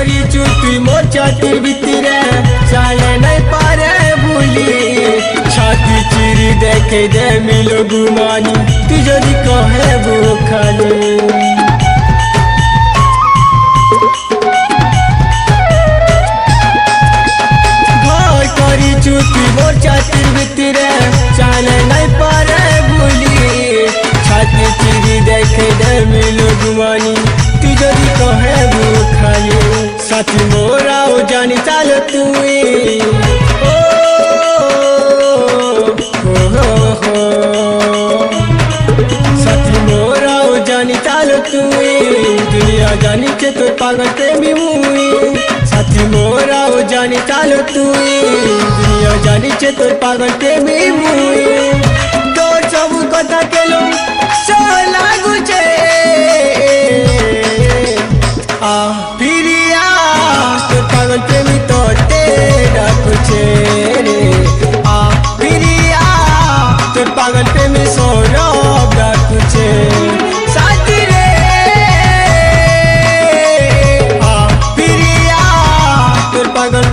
करिछु तुई मोर छातीर भितरे चले नहीं पारे भूली छाती चिरी देखे दे मिलो गुमानी तू जदि कहे वो खाली चुकी मोर छातीर भितरे चले नहीं पारे भूली छाती चिरी देखे दे मिलो गुमानी तू जदि कहे वो खाली साथी मोरा ओ जानी चाल तुई ओ हो साथी मोरा ओ जानी चाल तुई दुनिया जानी के तो पागल प्रेमी हुई साथी मोरा ओ जानी चाल तुई दुनिया जानी चे तोर पागल प्रेमी मुई तोर सब कथा केलो सो लागू छे आ फिरिया तोर पागल प्रेमी तोते डाकू छे रे आ फिरिया तोर पागल प्रेमी सोराव डाकू छे साथी रे आ फिरिया तोर पागल